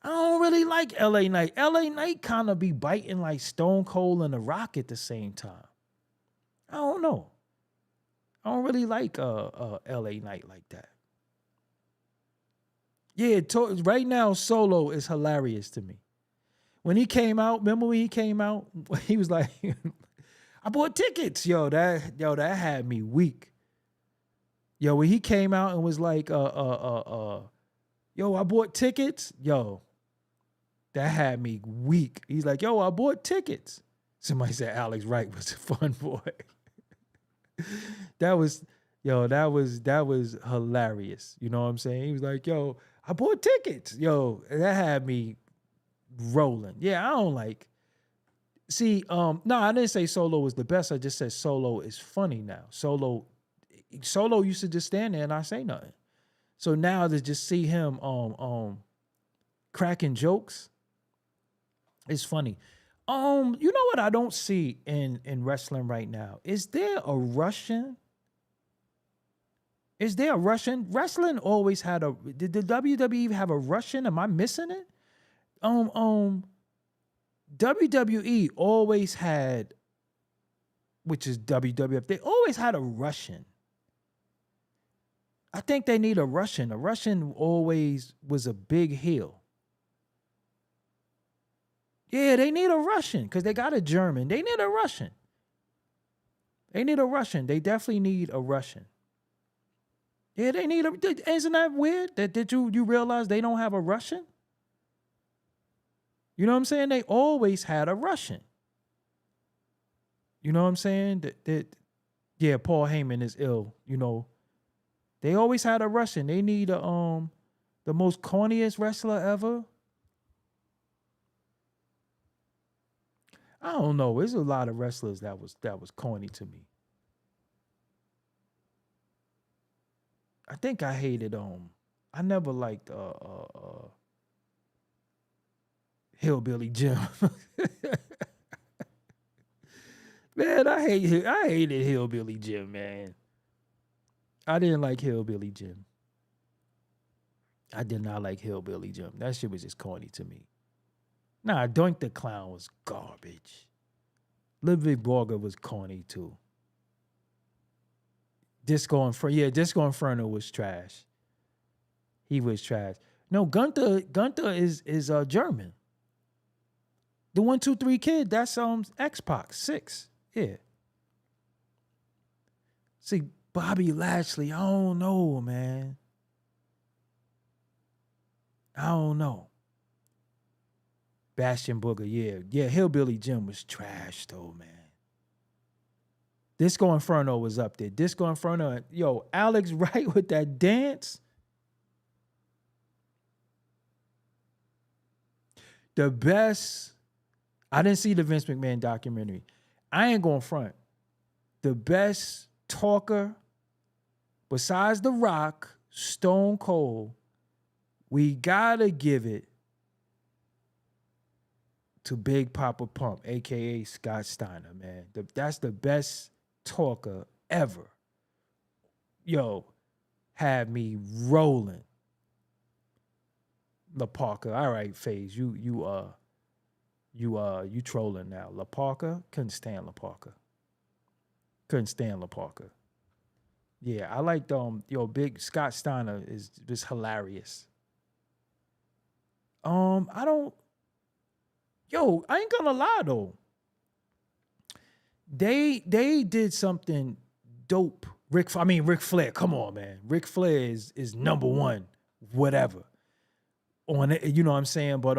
I don't really like LA Knight. LA Knight kind of be biting like Stone Cold and The Rock at the same time. I don't know. I don't really like LA Knight like that. Yeah, right now Solo is hilarious to me. When he came out, remember when he came out? He was like, I bought tickets. Yo, that had me weak. Yo, when he came out and was like, yo, I bought tickets. Yo, that had me weak. He's like, yo, I bought tickets. Somebody said Alex Wright was a fun boy. that was hilarious. You know what I'm saying? He was like, yo, I bought tickets. Yo, that had me rolling. Yeah, I don't like. See, no, I didn't say Solo was the best. I just said Solo is funny now. Solo used to just stand there and not say nothing. So now to just see him cracking jokes, it's funny. You know what I don't see in wrestling right now? Is there a Russian? Wrestling always had a. Did the WWE have a Russian? Am I missing it? WWE always had, which is WWF. They always had a Russian. I think they need a Russian. A Russian always was a big heel. Yeah, they need a Russian because they got a German. They need a Russian. They definitely need a Russian. Yeah, they need a. Isn't that weird? Did you realize they don't have a Russian? You know what I'm saying? They always had a Russian. You know what I'm saying? Yeah, Paul Heyman is ill. You know, they always had a Russian. They need the most corniest wrestler ever. I don't know. There's a lot of wrestlers that was corny to me. I think I hated I never liked Hillbilly Jim. Man, I hated Hillbilly Jim, man. I didn't like Hillbilly Jim. I did not like Hillbilly Jim. That shit was just corny to me. Nah, Doink the Clown was garbage. Ludwig Borger was corny too. Disco Inferno was trash. He was trash. No, Gunther is German. The 1, 2, 3 kid, that's X-Pac 6. Yeah. See, Bobby Lashley, I don't know, man. I don't know. Bastion Booger, yeah. Yeah, Hillbilly Jim was trash though, man. Disco Inferno was up there. Disco Inferno, yo, Alex Wright with that dance. The best, I didn't see the Vince McMahon documentary. I ain't going front. The best talker besides The Rock, Stone Cold, we gotta give it to Big Papa Pump, aka Scott Steiner, man. That's the best talker ever. Yo, had me rolling. La Parker. All right, FaZe. You trolling now. La Parker? Couldn't stand La Parker. Couldn't stand La Parker. Yeah, I liked Big Scott Steiner is just hilarious. I don't I ain't gonna lie though. They did something dope. Ric Flair, come on, man. Ric Flair is number one, whatever. On it, you know what I'm saying? But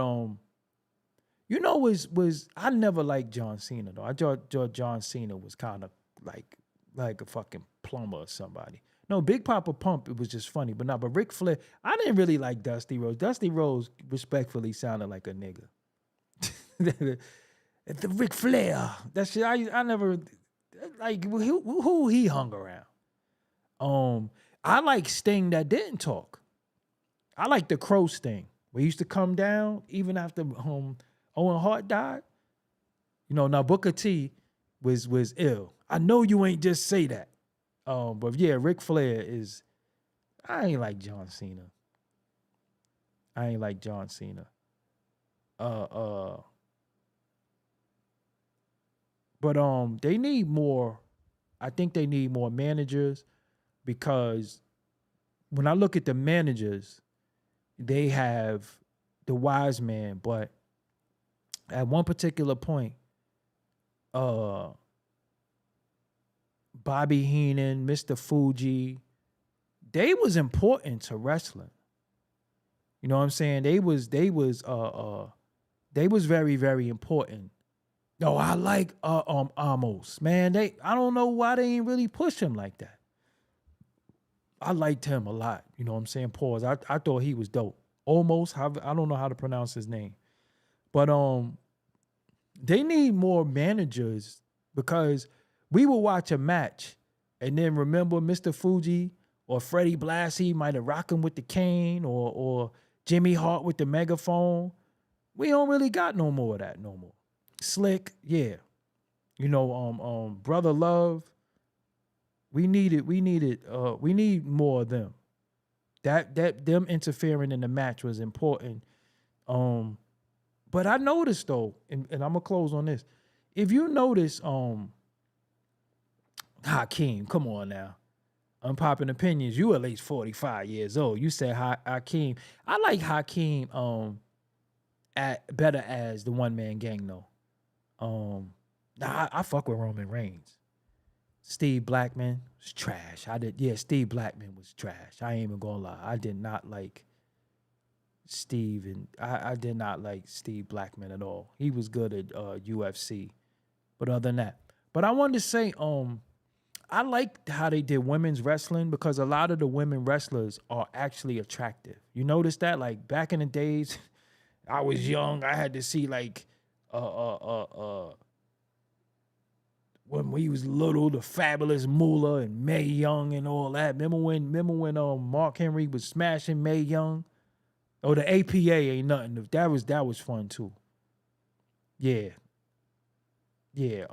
was I never liked John Cena though. I thought John Cena was kind of like a fucking plumber or somebody. No, Big Papa Pump, it was just funny, but Ric Flair, I didn't really like Dusty Rhodes. Dusty Rhodes respectfully sounded like a nigga. The Ric Flair, that shit, I never like who he hung around. I like Sting that didn't talk. I like the Crow Sting, where he used to come down even after Owen Hart died. Now Booker T was ill. I know you ain't just say that. But yeah, Ric Flair is. I ain't like John Cena. But they need more. I think they need more managers, because when I look at the managers, they have the wise man, but at one particular point, Bobby Heenan, Mr. Fuji, they was important to wrestling. You know what I'm saying? They was very, very important. No, I like Amos. Man, I don't know why they ain't really push him like that. I liked him a lot. You know what I'm saying? Pause. I thought he was dope. Almost. I don't know how to pronounce his name. But they need more managers, because we will watch a match and then remember Mr. Fuji or Freddie Blassie might have rocked him with the cane, or Jimmy Hart with the megaphone. We don't really got no more of that no more. Slick, yeah. Brother Love. We need more of them. That them interfering in the match was important. But I noticed though, and I'm gonna close on this. If you notice, Hakeem, come on now. Unpopular opinions, you at least 45 years old. You said Hakeem. I like Hakeem better as the one-man gang though. I fuck with Roman Reigns. Steve Blackman was trash. Steve Blackman was trash. I ain't even gonna lie. I did not like Steve, and I did not like Steve Blackman at all. He was good at UFC. But other than that. But I wanted to say, I like how they did women's wrestling, because a lot of the women wrestlers are actually attractive. You notice that? Like back in the days, I was young, I had to see like when we was little, the Fabulous Moolah and Mae Young and all that. Remember when Mark Henry was smashing Mae Young? Oh, the APA ain't nothing. That was fun too. Yeah. Yeah.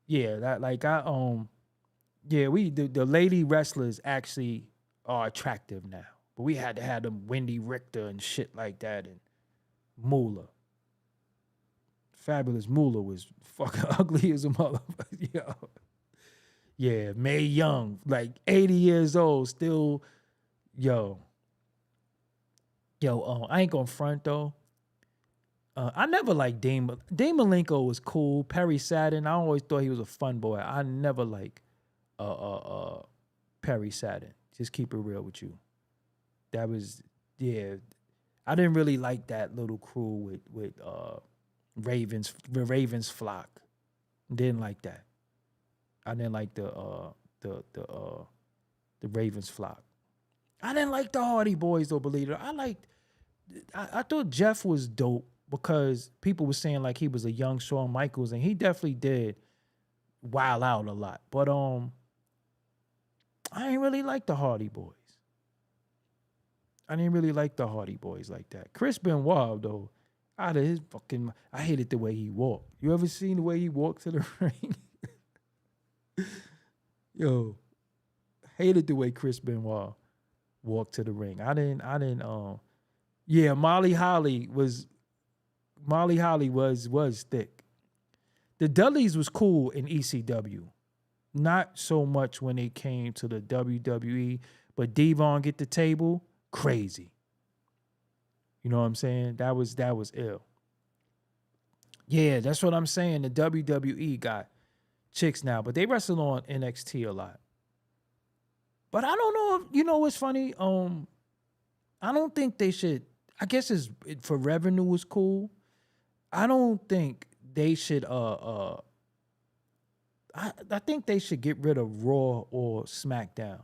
The lady wrestlers actually are attractive now. But we had to have them Wendy Richter and shit like that, and Moolah. Fabulous Moolah was fucking ugly as a motherfucker. Yo. Yeah, Mae Young, like 80 years old, still, I ain't gonna front though. I never liked Dean Malenko was cool. Perry Saturn, I always thought he was a fun boy. I never liked Perry Saturn. Just keep it real with you. That was, I didn't really like that little crew with Ravens flock. Didn't like that. I didn't like the Ravens flock. I didn't like the Hardy Boys though, believe it. I thought Jeff was dope, because people were saying like he was a young Shawn Michaels, and he definitely did wild out a lot. But I ain't really like the Hardy Boys. I didn't really like the Hardy Boys like that. Chris Benoit, though, out of his fucking, I hated the way he walked. You ever seen the way he walked to the ring? Yo, hated the way Chris Benoit walked to the ring. I didn't. Yeah, Molly Holly was thick. The Dudleys was cool in ECW. Not so much when it came to the WWE, but Devon get the table, crazy. You know what I'm saying? That was ill. Yeah, that's what I'm saying. The WWE got chicks now, but they wrestle on NXT a lot. But I don't know if you know what's funny. I don't think they should. I guess for revenue is cool. I don't think they should. I think they should get rid of Raw or SmackDown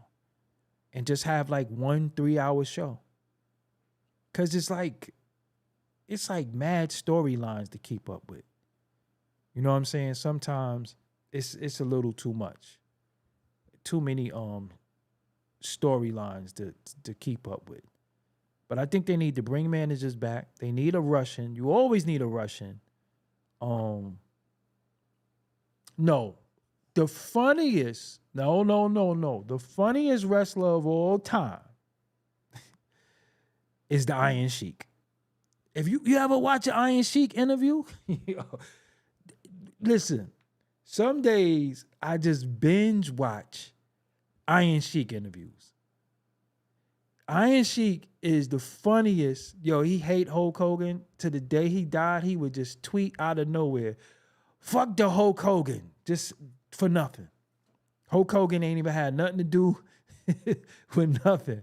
and just have like 1 3-hour show. Cause it's like mad storylines to keep up with. You know what I'm saying? Sometimes it's a little too much. Too many storylines to keep up with. But I think they need to bring managers back. They need a Russian. You always need a Russian. No. The funniest, no. The funniest wrestler of all time is the Iron Sheik. If you ever watch an Iron Sheik interview, listen, some days I just binge watch Iron Sheik interviews. Iron Sheik is the funniest. Yo, he hate Hulk Hogan. To the day he died, he would just tweet out of nowhere, fuck the Hulk Hogan, just for nothing. Hulk Hogan ain't even had nothing to do with nothing.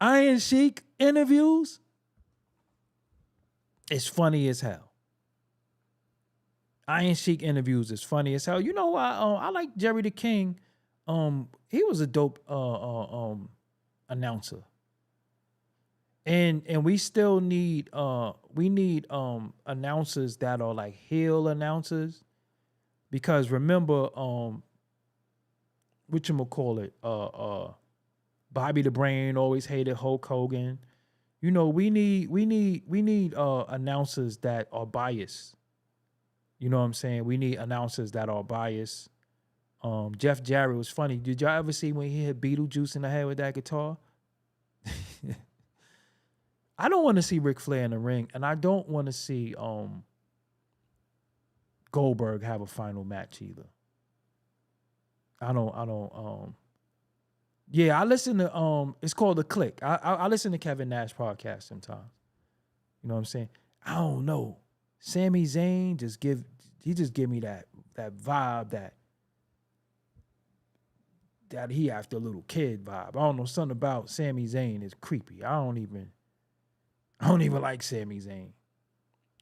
Iron Sheik interviews, it's funny as hell. Iron Sheik interviews is funny as hell. You know why? I like Jerry the King. He was a dope announcer. And we still need announcers that are like heel announcers. Because remember, whatchamacallit, Bobby the Brain always hated Hulk Hogan. You know, we need announcers that are biased. You know what I'm saying? We need announcers that are biased. Jeff Jarrett was funny. Did y'all ever see when he hit Beetlejuice in the head with that guitar? I don't want to see Ric Flair in the ring, and I don't want to see Goldberg have a final match either. I don't. Yeah, I listen to it's called The Click. I listen to Kevin Nash podcast sometimes. You know what I'm saying? I don't know. Sami Zayn just give me that vibe that he after a little kid vibe. I don't know, something about Sami Zayn is creepy. I don't even like Sami Zayn.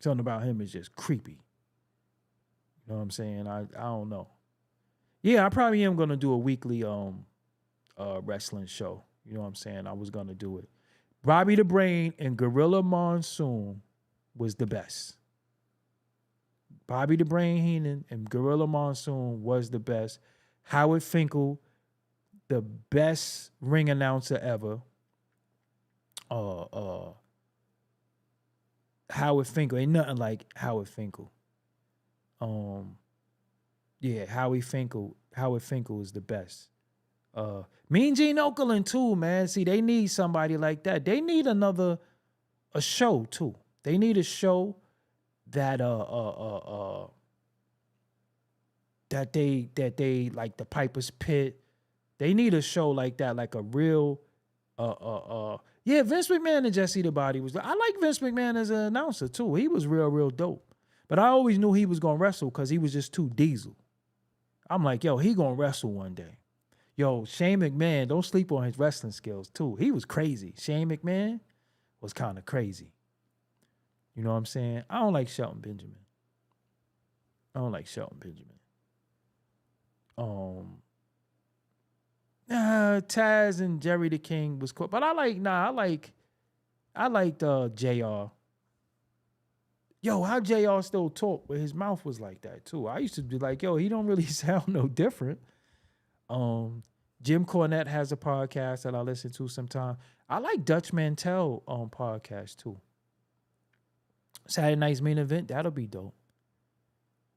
Something about him is just creepy. You know what I'm saying? I don't know. Yeah, I probably am gonna do a weekly wrestling show. You know what I'm saying? I was gonna do it. Bobby the Brain and Gorilla Monsoon was the best. Bobby the Brain Heenan and Gorilla Monsoon was the best. Howard Finkel, the best ring announcer ever. Howard Finkel ain't nothing like Howard Finkel. Yeah, Howard Finkel is the best. Mean Gene Okerlund too, man. See, they need somebody like that. They need a show too. They need a show that that they like the Piper's Pit. They need a show like that, like a real yeah, Vince McMahon and Jesse the Body was. I like Vince McMahon as an announcer too. He was real dope. But I always knew he was gonna wrestle because he was just too diesel. I'm like, yo, he gonna wrestle one day. Yo, Shane McMahon, don't sleep on his wrestling skills too. He was crazy. Shane McMahon was kind of crazy. You know what I'm saying? I don't like Shelton Benjamin. Taz and Jerry the King was cool. But I liked JR. Yo, how JR still talk, but his mouth was like that too. I used to be like, yo, he don't really sound no different. Jim Cornette has a podcast that I listen to sometimes. I like Dutch Mantel on podcast too. Saturday Night's Main Event, that'll be dope.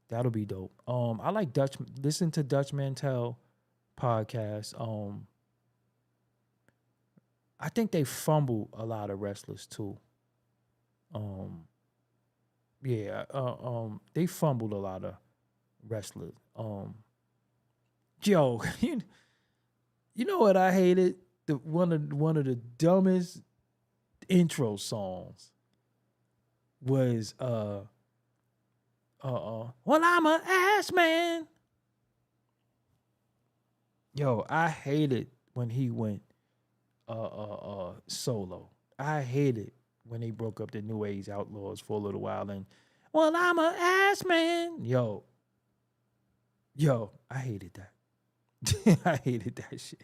That'll be dope. I like listen to Dutch Mantel podcast. I think they fumble a lot of wrestlers too. They fumbled a lot of wrestlers. Yo, you know what I hated? One of the dumbest intro songs was well, I'm an ass man. Yo, I hated when he went solo. I hated when they broke up the New Age Outlaws for a little while and well, I'm an ass man. Yo, I hated that. I hated that shit.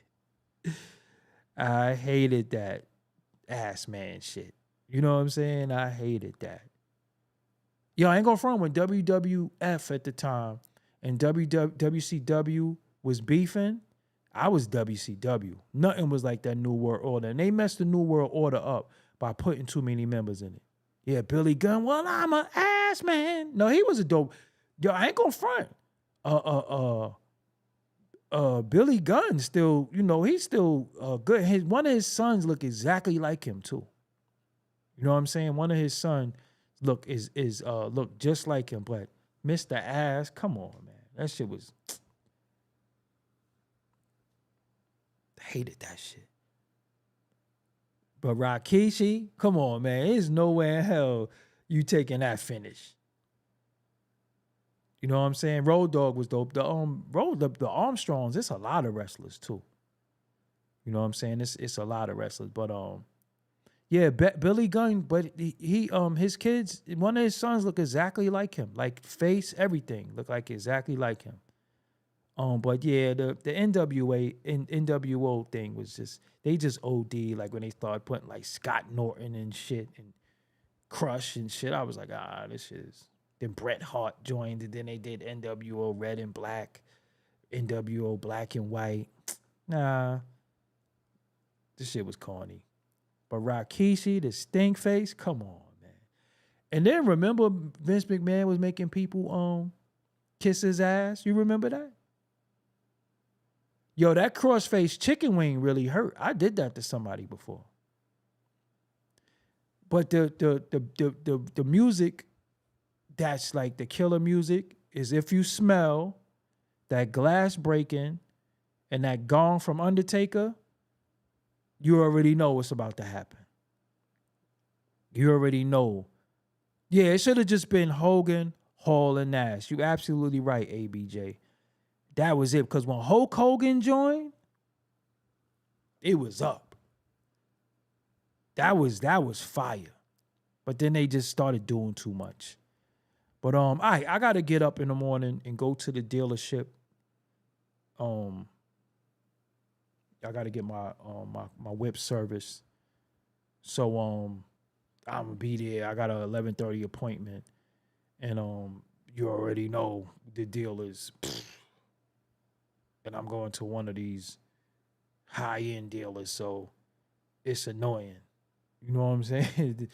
I hated that ass man shit. You know what I'm saying? I hated that. Yo, I ain't gonna front when WWF at the time and WCW was beefing. I was WCW. Nothing was like that New World Order. And they messed the New World Order up by putting too many members in it. Yeah, Billy Gunn, well, I'm an ass man. No, he was a dope. Yo, I ain't gonna front. Billy Gunn still, he's still good. One of his sons look exactly like him too. You know what I'm saying? One of his sons look just like him, but Mr. Ass, come on, man. That shit was hated that shit. But Rikishi, come on, man. There's nowhere in hell you taking that finish. You know what I'm saying? Road Dogg was dope. The Armstrongs, it's a lot of wrestlers too. You know what I'm saying? It's a lot of wrestlers. But yeah, Billy Gunn, but he his kids, one of his sons look exactly like him. Like face, everything look like exactly like him. But yeah, the NWO thing was just, they just OD, like when they started putting like Scott Norton and shit and Crush and shit. I was like, this shit is. Then Bret Hart joined, and then they did NWO Red and Black, NWO Black and White. Nah, this shit was corny. But Rikishi, the stink face, come on, man. And then remember Vince McMahon was making people kiss his ass? You remember that? Yo, that cross-faced chicken wing really hurt. I did that to somebody before. But the music that's like the killer music is if you smell that glass breaking and that gong from Undertaker, you already know what's about to happen. You already know. Yeah, it should have just been Hogan, Hall, and Nash. You absolutely right, ABJ. That was it. Because when Hulk Hogan joined, it was up. That was fire. But then they just started doing too much. But I gotta get up in the morning and go to the dealership. I gotta get my whip service. So I'm gonna be there. I got a 11:30 appointment. And you already know the deal is and I'm going to one of these high-end dealers, so it's annoying. You know what I'm saying?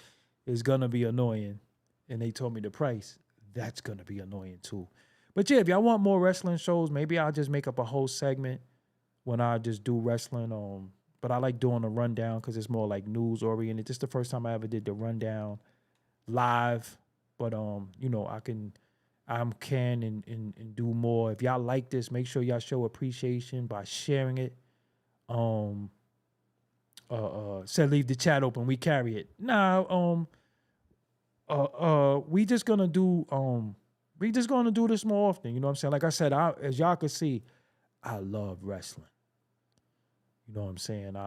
It's gonna be annoying. And they told me the price. That's gonna be annoying too. But yeah, if y'all want more wrestling shows, maybe I'll just make up a whole segment when I just do wrestling. But I like doing a rundown because it's more like news oriented. This is the first time I ever did the rundown live. But I can do more. If y'all like this, make sure y'all show appreciation by sharing it. Said leave the chat open. We carry it. Nah. We just gonna do this more often. You know what I'm saying? Like I said, as y'all can see, I love wrestling. You know what I'm saying?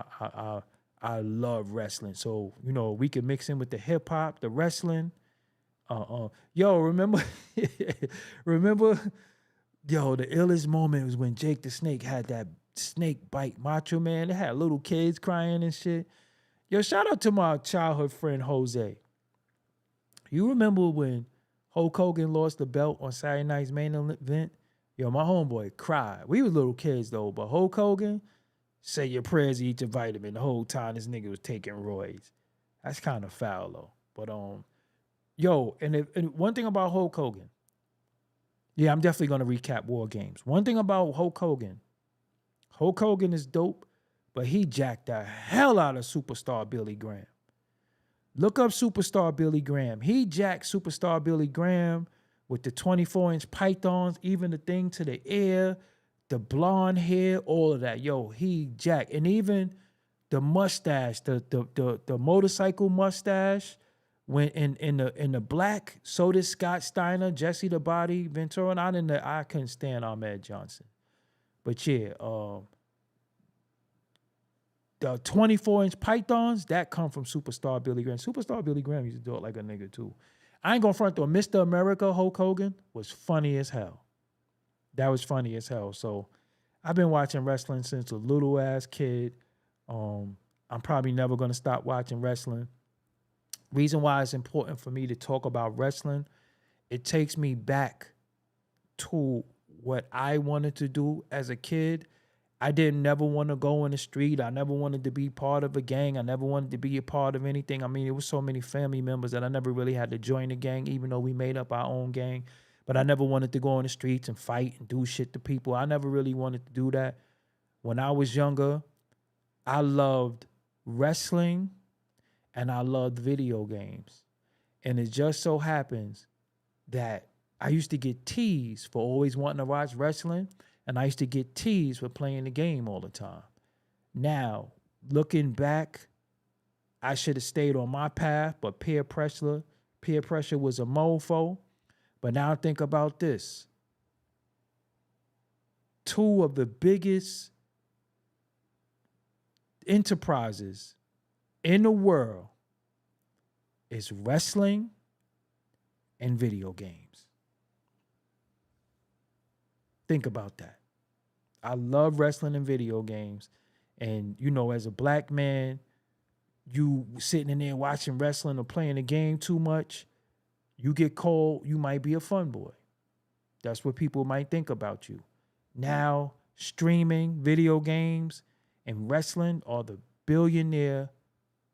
I love wrestling. So we can mix in with the hip hop, the wrestling. Yo, remember, the illest moment was when Jake the Snake had that snake bite Macho Man. They had little kids crying and shit. Yo, shout out to my childhood friend Jose. You remember when Hulk Hogan lost the belt on Saturday Night's Main Event? Yo, my homeboy cried. We were little kids though, but Hulk Hogan, say your prayers, eat your vitamin. The whole time this nigga was taking roids. That's kind of foul though. But yo, and one thing about Hulk Hogan. Yeah, I'm definitely gonna recap War Games. One thing about Hulk Hogan is dope, but he jacked the hell out of Superstar Billy Graham. Look up Superstar Billy Graham. He jacked Superstar Billy Graham with the 24-inch pythons, even the thing to the ear, the blonde hair, all of that. Yo, he jacked. And even the mustache, the motorcycle mustache, when in the black, so did Scott Steiner, Jesse the Body Ventura. And I couldn't stand Ahmed Johnson. But yeah, the 24-inch pythons, that come from Superstar Billy Graham. Superstar Billy Graham used to do it like a nigga too. I ain't gonna front though. Mr. America Hulk Hogan was funny as hell. That was funny as hell. So I've been watching wrestling since a little ass kid. I'm probably never gonna stop watching wrestling. Reason why it's important for me to talk about wrestling, it takes me back to what I wanted to do as a kid. I didn't never want to go in the street. I never wanted to be part of a gang. I never wanted to be a part of anything. I mean, it was so many family members that I never really had to join a gang, even though we made up our own gang. But I never wanted to go in the streets and fight and do shit to people. I never really wanted to do that. When I was younger, I loved wrestling and I loved video games. And it just so happens that I used to get teased for always wanting to watch wrestling. And I used to get teased for playing the game all the time. Now, looking back, I should have stayed on my path, but peer pressure was a mofo. But now think about this. Two of the biggest enterprises in the world is wrestling and video games. Think about that. I love wrestling and video games. And, you know, as a black man, you sitting in there watching wrestling or playing the game too much, you get called, you might be a fun boy. That's what people might think about you. Now, streaming, video games, and wrestling are the billionaire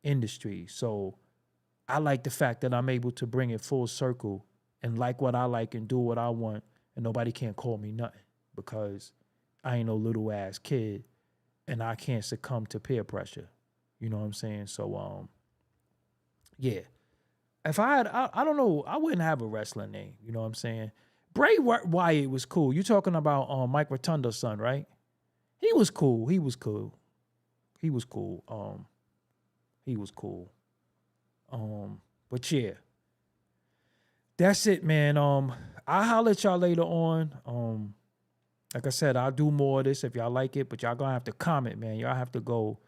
industries. So I like the fact that I'm able to bring it full circle and like what I like and do what I want. And nobody can't call me nothing because I ain't no little ass kid and I can't succumb to peer pressure. You know what I'm saying? So, yeah. If I had, I don't know, I wouldn't have a wrestling name. You know what I'm saying? Bray Wyatt was cool. You talking about Mike Rotunda's son, right? He was cool. He was cool. But yeah. That's it, man. I'll holler at y'all later on. Like I said, I'll do more of this if y'all like it, but y'all gonna have to comment, man. Y'all have to go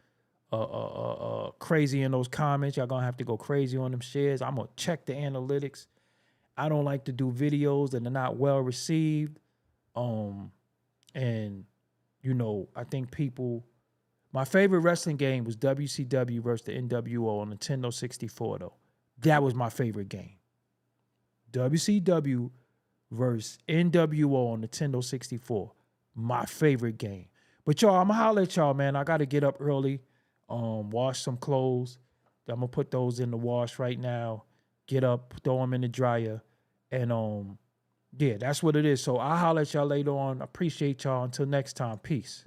crazy in those comments. Y'all gonna have to go crazy on them shares. I'm gonna check the analytics. I don't like to do videos that are not well received. And you know, I think people. My favorite wrestling game was WCW versus the NWO on Nintendo 64, though. That was my favorite game. WCW versus NWO on Nintendo 64. My favorite game. But y'all, I'm going to holler at y'all, man. I got to get up early, wash some clothes. I'm going to put those in the wash right now. Get up, throw them in the dryer. And yeah, that's what it is. So I'll holler at y'all later on. Appreciate y'all. Until next time. Peace.